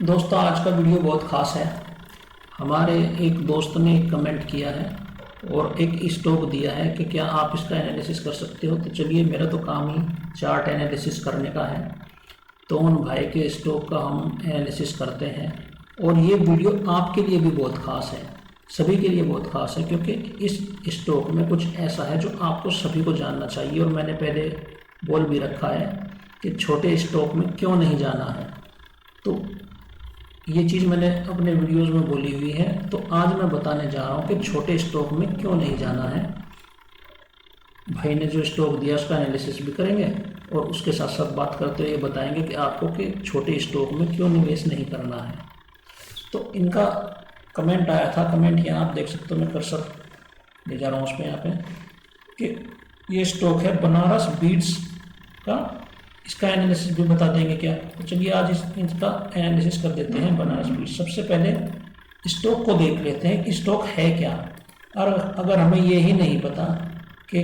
दोस्तों, आज का वीडियो बहुत ख़ास है। हमारे एक दोस्त ने एक कमेंट किया है और एक स्टॉक दिया है कि क्या आप इसका एनालिसिस कर सकते हो। तो चलिए, मेरा तो काम ही चार्ट एनालिसिस करने का है, तो उन भाई के स्टॉक का हम एनालिसिस करते हैं। और ये वीडियो आपके लिए भी बहुत ख़ास है, सभी के लिए बहुत ख़ास है, क्योंकि इस स्टॉक में कुछ ऐसा है जो आपको सभी को जानना चाहिए। और मैंने पहले बोल भी रखा है कि छोटे स्टॉक में क्यों नहीं जाना है। तो ये चीज़ मैंने अपने वीडियोस में बोली हुई है, तो आज मैं बताने जा रहा हूँ कि छोटे स्टॉक में क्यों नहीं जाना है। भाई ने जो स्टॉक दिया उसका एनालिसिस भी करेंगे और उसके साथ साथ बात करते हुए बताएंगे कि आपको कि छोटे स्टॉक में क्यों निवेश नहीं करना है। तो इनका कमेंट आया था, कमेंट यहाँ आप देख सकते हो, मैं कर्सर ले जा रहा हूँ उस पर, यहाँ पे कि ये स्टॉक है बनारस बीट्स का, इसका एनालिसिस भी बता देंगे क्या। तो चलिए आज इसका एनालिसिस कर देते हैं बनारस बीट्स। सबसे पहले स्टॉक को देख लेते हैं कि स्टॉक है क्या। और अगर हमें ये ही नहीं पता कि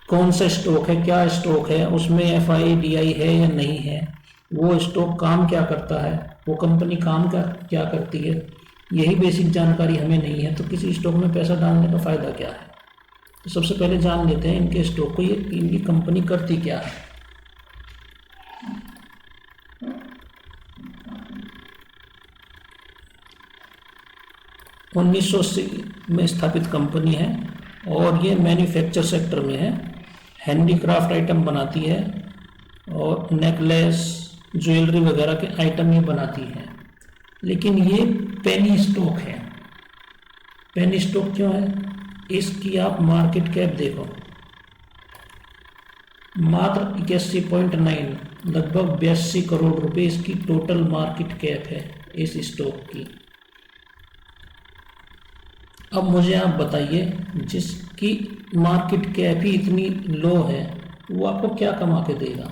कौन सा स्टॉक है, क्या स्टॉक है, उसमें FIDI है या नहीं है, वो स्टॉक काम क्या करता है, वो कंपनी काम क्या करती है, यही बेसिक जानकारी हमें नहीं है, तो किसी स्टॉक में पैसा डालने का फ़ायदा क्या है। तो सबसे पहले जान लेते हैं इनके स्टॉक को, ये इनकी कंपनी करती क्या है। 1980 में स्थापित कंपनी है और ये मैन्युफैक्चर सेक्टर में है। हैंडीक्राफ्ट आइटम बनाती है और नेकलेस, ज्वेलरी वगैरह के आइटम ये बनाती है। लेकिन ये पेनी स्टॉक है। पेनी स्टॉक क्यों है? इसकी आप मार्केट कैप देखो, मात्र 81.9, लगभग 82 करोड़ रुपए इसकी टोटल मार्केट कैप है इस स्टॉक की। अब मुझे आप बताइए, जिसकी मार्केट कैप ही इतनी लो है वो आपको क्या कमा के देगा।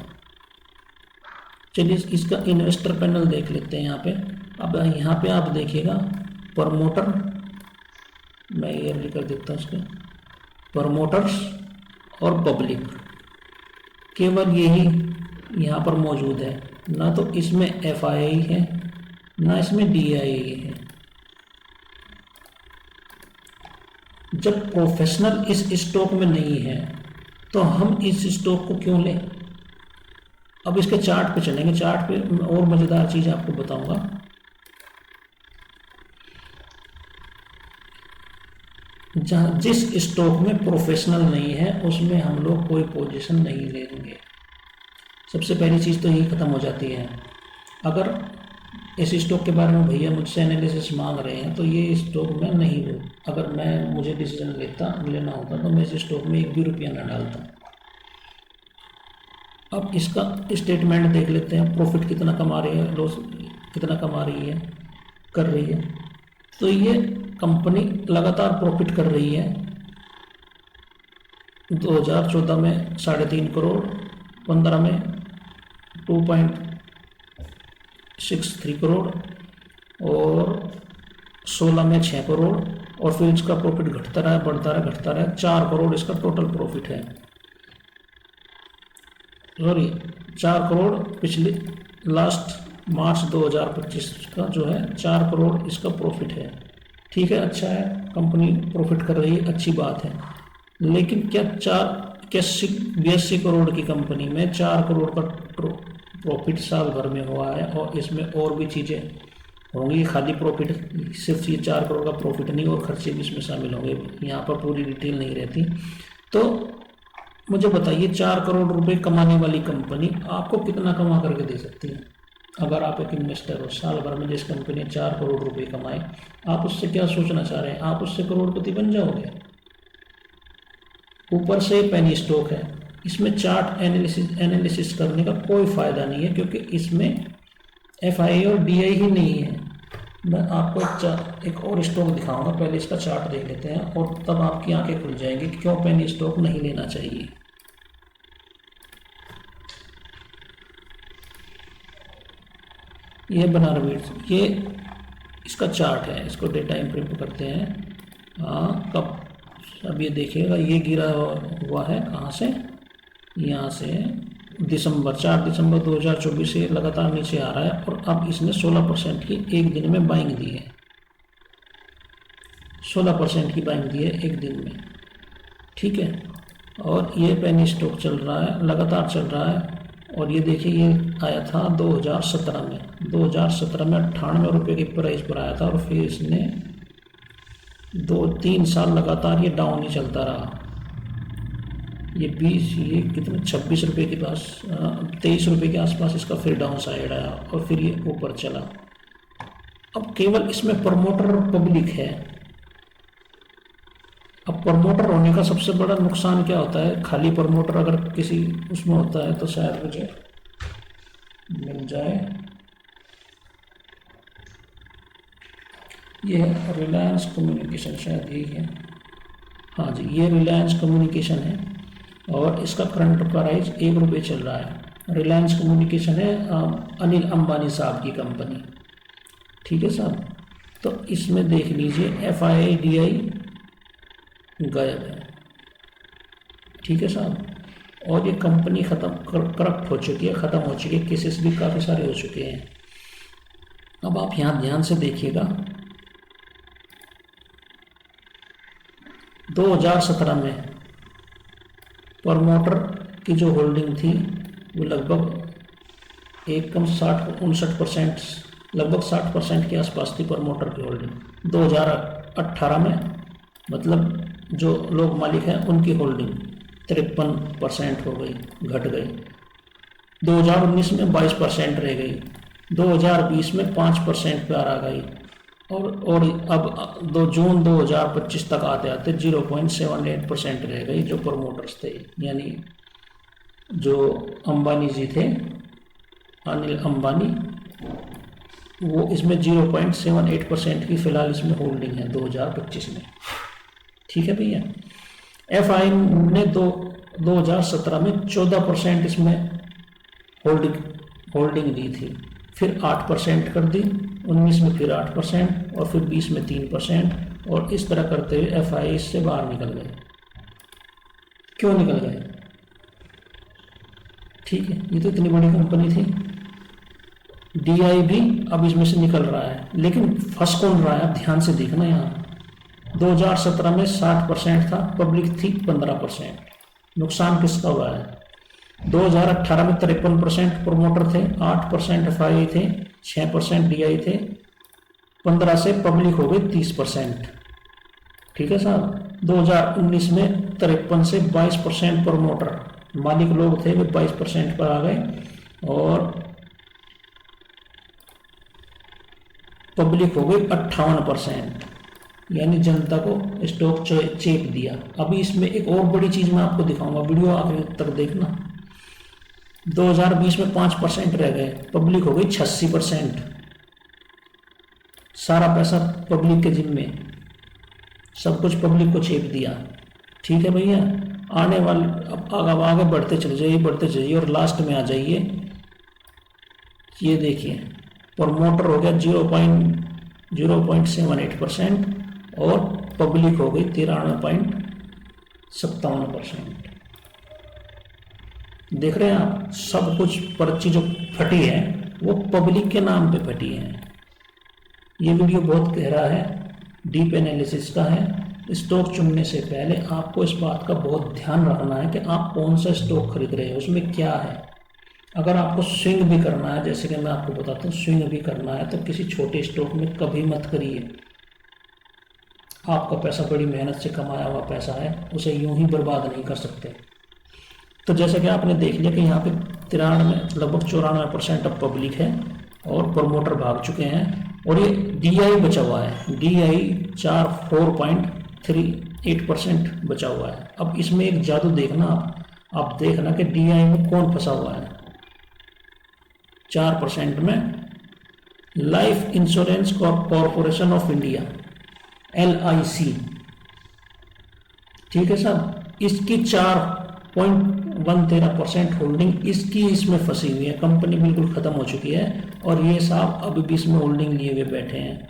चलिए इसका इन्वेस्टर पैनल देख लेते हैं यहाँ पे। अब यहाँ पे आप देखिएगा प्रमोटर, मैं ये लिख देता हूँ इसके, प्रमोटर्स और पब्लिक, केवल यही यहाँ पर मौजूद है। ना तो इसमें FII है, ना इसमें DII है। जब प्रोफेशनल इस स्टॉक में नहीं है तो हम इस स्टॉक को क्यों लें। अब इसके चार्ट पे चलेंगे। चार्ट पे और मज़ेदार चीज़ आपको बताऊंगा। जहाँ जिस स्टॉक में प्रोफेशनल नहीं है उसमें हम लोग कोई पोजीशन नहीं लेंगे। सबसे पहली चीज़ तो यही ख़त्म हो जाती है। अगर इस स्टॉक के बारे में भैया मुझसे एनालिसिस मांग रहे हैं तो ये स्टॉक मैं नहीं लूँ। अगर मुझे डिसीजन लेना होता तो मैं इस स्टॉक में एक भी रुपया ना डालता। अब इसका स्टेटमेंट देख लेते हैं, प्रॉफिट कितना कमा रही है, लॉस कितना कमा रही है, कर रही है। तो ये कंपनी लगातार प्रॉफिट कर रही है। 2014 में 3.5 करोड़, 15 में 2.63 करोड़ और 16 में 6 करोड़, और फिर इसका प्रॉफिट घटता रहा, बढ़ता रहा, घटता रहा। 4 करोड़ इसका टोटल प्रॉफिट है। सॉरी, 4 करोड़ पिछले लास्ट मार्च 2025 का जो है 4 करोड़ इसका प्रॉफिट है। ठीक है, अच्छा है, कंपनी प्रॉफिट कर रही है, अच्छी बात है। लेकिन क्या 82 करोड़ की कंपनी में 4 करोड़ का प्रॉफिट साल भर में हुआ है, और इसमें और भी चीज़ें होंगी। खाली प्रॉफिट, सिर्फ ये 4 करोड़ का प्रॉफिट नहीं, और खर्चे भी इसमें शामिल होंगे। यहाँ पर पूरी डिटेल नहीं रहती। तो मुझे बताइए, 4 करोड़ रुपए कमाने वाली कंपनी आपको कितना कमा करके दे सकती है। अगर आप एक इन्वेस्टर हो, साल भर में जिस कंपनी 4 करोड़ रुपए कमाए, आप उससे क्या सोचना चाह रहे हैं? आप उससे करोड़पति बन जाओगे। ऊपर से पेनी स्टॉक है, इसमें चार्ट एनालिसिस करने का कोई फ़ायदा नहीं है, क्योंकि इसमें FII और DI ही नहीं है। मैं आपको एक और स्टॉक दिखाऊंगा, पहले इसका चार्ट देख लेते हैं और तब आपकी आंखें खुल जाएंगी कि क्यों पेनी स्टॉक नहीं लेना चाहिए। ये बनारस बीट्स, ये इसका चार्ट है, इसको डेटा एंट्री पे करते हैं। हाँ, कब अब ये देखिएगा, ये गिरा हुआ है कहाँ से, यहाँ से दिसंबर 4 दिसंबर 2024 से लगातार नीचे आ रहा है और अब इसने 16% की एक दिन में बाइंग दी है। 16% की बाइंग दी है एक दिन में, ठीक है। और ये पेनी स्टॉक चल रहा है, लगातार चल रहा है। और ये देखिए ये आया था 2017 में, 2017 में 98 रुपये की प्राइस पर आया था और फिर इसने 2-3 साल लगातार ये डाउन ही चलता रहा। ये कितने 26 रुपये के पास 23 रुपये के आसपास इसका फिर डाउन साइड आया और फिर ये ऊपर चला। अब केवल इसमें प्रमोटर और पब्लिक है। अब प्रमोटर होने का सबसे बड़ा नुकसान क्या होता है, खाली प्रमोटर अगर किसी उसमें होता है तो शायद मुझे मिल जाए। ये है रिलायंस कम्युनिकेशन, शायद यही है, हाँ जी ये रिलायंस कम्युनिकेशन है और इसका करंट प्राइस 1 रुपये चल रहा है। रिलायंस कम्युनिकेशन है अनिल अंबानी साहब की कंपनी, ठीक है साहब। तो इसमें देख लीजिए FIDI गायब है, ठीक है साहब। और ये कंपनी करप्ट हो चुकी है, ख़त्म हो चुकी है, केसेस भी काफ़ी सारे हो चुके हैं। अब आप यहाँ ध्यान से देखिएगा 2017 में प्रमोटर की जो होल्डिंग थी वो लगभग एकदम 59% लगभग 60% के आसपास थी प्रमोटर की होल्डिंग। 2018 में मतलब जो लोग मालिक हैं उनकी होल्डिंग 53% हो गई, घट गई। 2019 में 22% रह गई, 2020 में 5% पर आ गई और अब 2 जून 2025 तक आते आते 0.78% रह गई। जो प्रमोटर्स थे यानी जो अंबानी जी थे, अनिल अंबानी, वो इसमें 0.78% की फिलहाल इसमें होल्डिंग है 2025 में, ठीक है भैया। FI ने 2017 में 14% इसमें होल्डिंग दी थी, फिर 8% कर दी, 19 में फिर 8% और फिर 20 में 3%, और इस तरह करते हुए FI इससे बाहर निकल गए। क्यों निकल गए? ठीक है, ये तो इतनी बड़ी कंपनी थी। DI भी अब इसमें से निकल रहा है, लेकिन फंस कौन रहा है? आप ध्यान से देखना, यहाँ 2017 में 60% था, पब्लिक थी 15%। नुकसान किसका हुआ है? 2018 में 53% प्रोमोटर थे, 8% FI थे, 6% DI थे, 15 से पब्लिक हो गई 30%, ठीक है साहब। 2019 में 53 से 22% प्रोमोटर मालिक लोग थे, वे 22% पर आ गए और पब्लिक हो गई 58%, यानी जनता को स्टॉक चेप दिया। अभी इसमें एक और बड़ी चीज मैं आपको दिखाऊंगा, वीडियो आखिर तक देखना। 2020 में 5% रह गए, पब्लिक हो गई 86%, सारा पैसा पब्लिक के जिम्मे, सब कुछ पब्लिक को चेप दिया, ठीक है भैया। आने वाले अब आगे बढ़ते चलिए और लास्ट में आ जाइए। ये देखिए प्रमोटर हो गया 0.78% और पब्लिक हो गई 93.57%। देख रहे हैं आप, सब कुछ पर्ची जो फटी है वो पब्लिक के नाम पे फटी है। ये वीडियो बहुत गहरा है, डीप एनालिसिस का है। स्टॉक चुनने से पहले आपको इस बात का बहुत ध्यान रखना है कि आप कौन सा स्टॉक खरीद रहे हैं, उसमें क्या है। अगर आपको स्विंग भी करना है, जैसे कि मैं आपको बताता हूँ, स्विंग भी करना है तो किसी छोटे स्टॉक में कभी मत करिए। आपका पैसा बड़ी मेहनत से कमाया हुआ पैसा है, उसे यूं ही बर्बाद नहीं कर सकते। तो जैसे कि आपने देख लिया कि यहाँ पे 93 लगभग 94% अब पब्लिक है और प्रमोटर भाग चुके हैं और ये DI बचा हुआ है। DI 4.38% बचा हुआ है। अब इसमें एक जादू देखना आप देखना कि DI में कौन फंसा हुआ है। 4% में life insurance corporation of India, LIC, ठीक है साहब। इसकी 4.13% होल्डिंग इसकी इसमें फंसी हुई है। कंपनी बिल्कुल खत्म हो चुकी है और ये साहब अभी भी इसमें होल्डिंग लिए हुए बैठे हैं।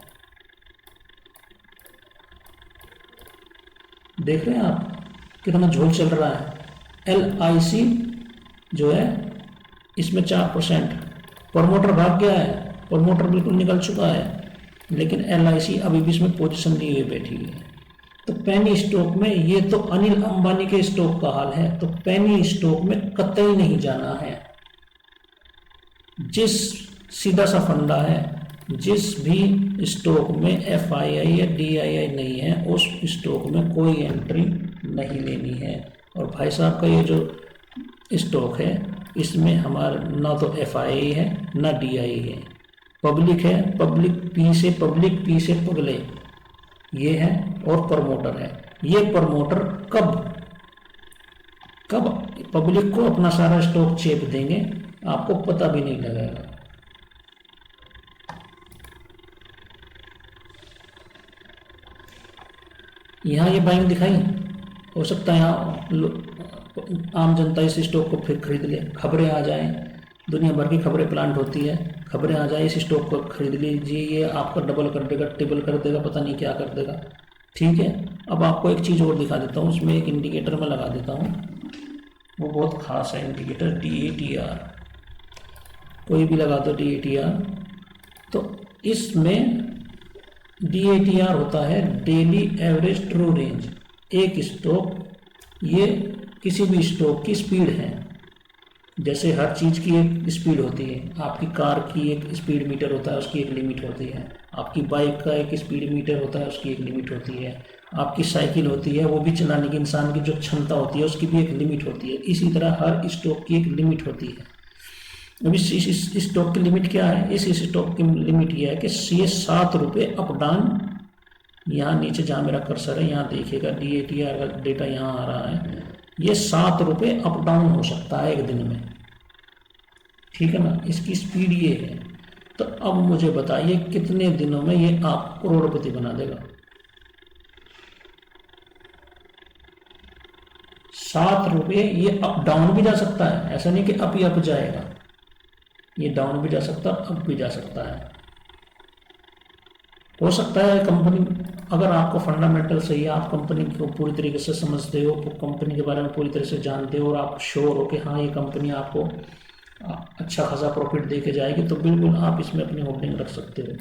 देख रहे हैं आप कितना झोल चल रहा है। LIC जो है इसमें 4%। प्रमोटर भाग गया है, प्रमोटर बिल्कुल निकल चुका है, लेकिन LIC अभी भी इसमें पोजीशन लिए हुए बैठी है। तो पेनी स्टॉक में, ये तो अनिल अंबानी के स्टॉक का हाल है, तो पेनी स्टॉक में कतई नहीं जाना है। जिस सीधा सा फंडा है, जिस भी स्टॉक में FII या DII नहीं है, उस स्टॉक में कोई एंट्री नहीं लेनी है। और भाई साहब का ये जो स्टॉक है, इसमें हमारा ना तो FII है ना DII है, पब्लिक है, पब्लिक पी से पगले ये है, और प्रमोटर है। ये प्रमोटर कब पब्लिक को अपना सारा स्टॉक चेप देंगे, आपको पता भी नहीं लगेगा। यहाँ ये बाइंग दिखाई, हो सकता है यहाँ आम जनता इस स्टॉक को फिर खरीद ले, खबरें आ जाएं, दुनिया भर की खबरें प्लांट होती है, खबरें आ जाए इस स्टॉक को खरीद लीजिए, ये आपका डबल कर देगा, ट्रिपल कर देगा, पता नहीं क्या कर देगा। ठीक है, अब आपको एक चीज़ और दिखा देता हूँ, उसमें एक इंडिकेटर मैं लगा देता हूँ, वो बहुत खास है इंडिकेटर, DATR, कोई भी लगा दो DATR। तो इसमें DATR होता है डेली एवरेज ट्रू रेंज। एक स्टॉक, ये किसी भी स्टॉक की स्पीड है, जैसे हर चीज़ की एक स्पीड होती है, आपकी कार की एक स्पीड मीटर होता है, उसकी एक लिमिट होती है, आपकी बाइक का एक स्पीड मीटर होता है, उसकी एक लिमिट होती है, आपकी साइकिल होती है, वो भी चलाने की इंसान की जो क्षमता होती है उसकी भी एक लिमिट होती है। इसी तरह हर स्टॉक की एक लिमिट होती है। अब इस स्टॉक की लिमिट क्या है? इस स्टॉक की लिमिट ये है कि ये 7 रुपये अप डाउन, यहाँ नीचे जहाँ मेरा कर्सर है यहाँ देखिएगा, DATR का डेटा यहाँ आ रहा है, ये 7 रुपये अप डाउन हो सकता है एक दिन में, ठीक है ना, इसकी स्पीड ये है। तो अब मुझे बताइए कितने दिनों में ये आप करोड़पति बना देगा? 7 रुपये, ये अप डाउन भी जा सकता है, ऐसा नहीं कि अप ही अप जाएगा, ये डाउन भी जा सकता है, अप भी जा सकता है। हो सकता है कंपनी, अगर आपको फंडामेंटल सही है, आप कंपनी को पूरी तरीके से समझते हो, कंपनी के बारे में पूरी तरह से जानते हो, और आप श्योर हो कि हाँ ये कंपनी आपको अच्छा खासा प्रॉफिट दे के जाएगी, तो बिल्कुल आप इसमें अपनी होल्डिंग रख सकते हो।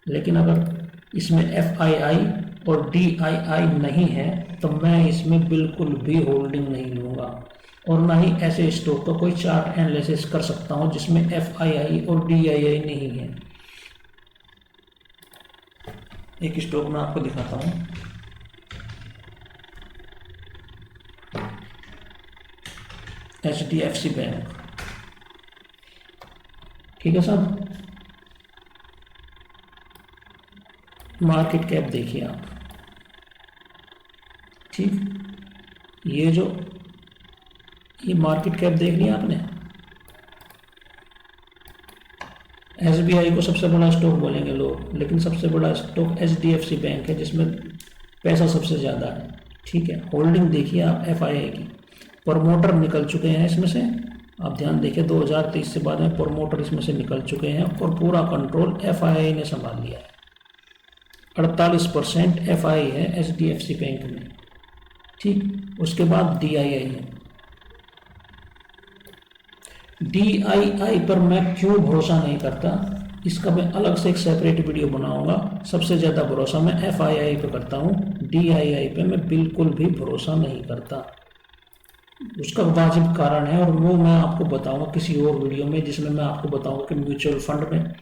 लेकिन अगर इसमें FII और DII नहीं है, तो मैं इसमें बिल्कुल भी होल्डिंग नहीं लूँगा, और ना ही ऐसे स्टॉक का कोई चार्ट एनालिसिस कर सकता हूँ जिसमें FII और DII नहीं है। एक स्टॉक मैं आपको दिखाता हूँ, HDFC बैंक, ठीक है साहब, मार्केट कैप देखिए आप, ठीक, ये मार्केट कैप देख लिया आपने। SBI को सबसे बड़ा स्टॉक बोलेंगे लोग, लेकिन सबसे बड़ा स्टॉक HDFC बैंक है, जिसमें पैसा सबसे ज़्यादा है, ठीक है। होल्डिंग देखिए आप FII की, प्रमोटर निकल चुके हैं इसमें से, आप ध्यान देखिए 2023 से बाद में प्रमोटर इसमें से निकल चुके हैं, और पूरा कंट्रोल FII ने संभाल लिया है। 48% FII है HDFC बैंक में, ठीक। उसके बाद DII है, DII पर मैं क्यों भरोसा नहीं करता, इसका मैं अलग से एक सेपरेट वीडियो बनाऊंगा। सबसे ज़्यादा भरोसा मैं FII पे करता हूँ, DII पे मैं बिल्कुल भी भरोसा नहीं करता। उसका वाजिब कारण है, और वो मैं आपको बताऊंगा किसी और वीडियो में, जिसमें मैं आपको बताऊंगा कि म्यूचुअल फंड में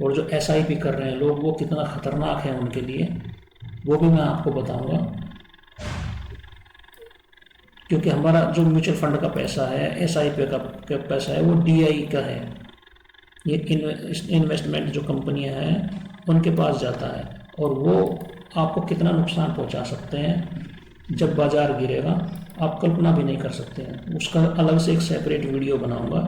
और जो SIP कर रहे हैं लोग, वो कितना खतरनाक है उनके लिए, वो भी मैं आपको बताऊंगा। क्योंकि हमारा जो म्यूचुअल फंड का पैसा है, SIP का पैसा है, वो DII का है, ये इन्वेस्टमेंट जो कंपनियां हैं उनके पास जाता है, और वो आपको कितना नुकसान पहुंचा सकते हैं जब बाजार गिरेगा, आप कल्पना भी नहीं कर सकते हैं। उसका अलग से एक सेपरेट वीडियो बनाऊंगा।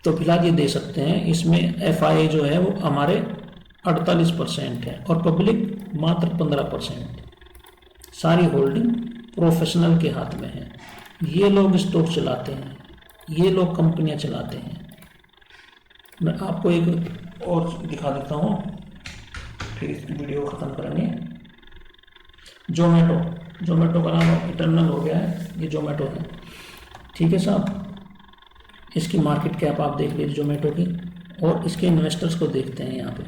तो फिलहाल ये दे सकते हैं, इसमें FII जो है वो हमारे 48% है, और पब्लिक मात्र 15%। सारी होल्डिंग प्रोफेशनल के हाथ में है, ये लोग स्टॉक चलाते हैं, ये लोग कंपनियां चलाते हैं। मैं आपको एक और दिखा देता हूँ, फिर इस वीडियो को ख़त्म करेंगे। जोमेटो का नाम इटर्नल हो गया है, ये जोमेटो है, ठीक है साहब। इसकी मार्केट कैप आप देख लीजिए जोमेटो की, और इसके इन्वेस्टर्स को देखते हैं यहाँ पे।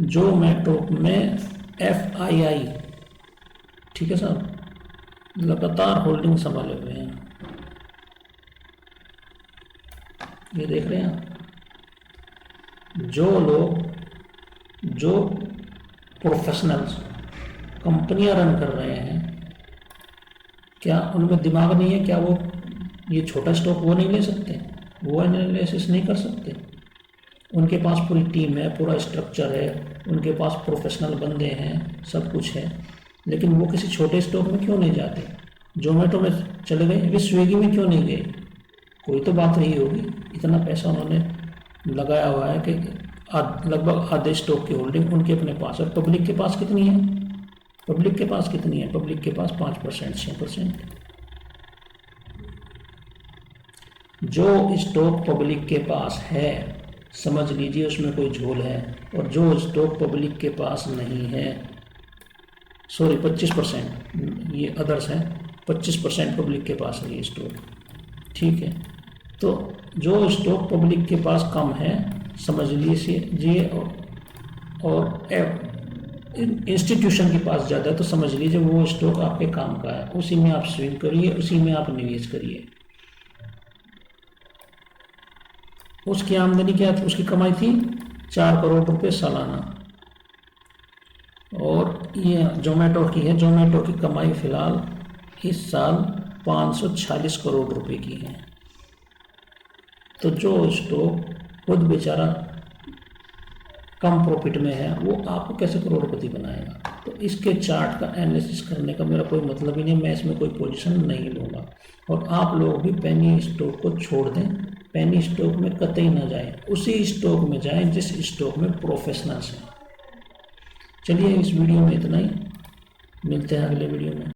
जोमेटो में FII, ठीक है साहब, लगातार होल्डिंग संभाले हुए हैं, ये देख रहे हैं आप। जो लोग, जो प्रोफेशनल्स कंपनियां रन कर रहे हैं, क्या उनमें दिमाग नहीं है? क्या वो ये छोटा स्टॉक वो नहीं ले सकते? वो एनालिसिस नहीं कर सकते? उनके पास पूरी टीम है, पूरा स्ट्रक्चर है, उनके पास प्रोफेशनल बंदे हैं, सब कुछ है, लेकिन वो किसी छोटे स्टॉक में क्यों नहीं जाते? जोमेटो में चले गए, वे स्विगी में क्यों नहीं गए? कोई तो बात रही होगी। इतना पैसा उन्होंने लगाया हुआ है कि लगभग आधे स्टॉक की होल्डिंग उनके अपने पास है। पब्लिक के पास कितनी है? पब्लिक के पास कितनी है? पब्लिक के पास 5%, 6%। जो स्टॉक पब्लिक के पास है, समझ लीजिए उसमें कोई झोल है, और जो स्टॉक पब्लिक के पास नहीं है, सॉरी 25%, ये अदर्स है, 25% पब्लिक के पास है ये स्टॉक, ठीक है। तो जो स्टॉक पब्लिक के पास कम है, समझ लीजिए, और इंस्टीट्यूशन के पास ज़्यादा है, तो समझ लीजिए वो स्टॉक आपके काम का है, उसी में आप स्विंग करिए, उसी में आप निवेश करिए। उसकी आमदनी क्या थी? उसकी कमाई थी 4 करोड़ रुपए सालाना, और ये जोमेटो की है। जोमेटो की कमाई फिलहाल इस साल 546 करोड़ रुपए की है। तो जो स्टॉक खुद बेचारा कम प्रॉफिट में है, वो आपको कैसे करोड़पति बनाएगा? तो इसके चार्ट का एनालिसिस करने का मेरा कोई मतलब ही नहीं, मैं इसमें कोई पोजीशन नहीं लूँगा। और आप लोग भी पेनी स्टॉक को छोड़ दें, पेनी स्टॉक में कतई ना जाएं, उसी स्टॉक में जाएं जिस स्टॉक में प्रोफेशनल्स हैं। चलिए इस वीडियो में इतना ही, मिलते हैं अगले वीडियो में।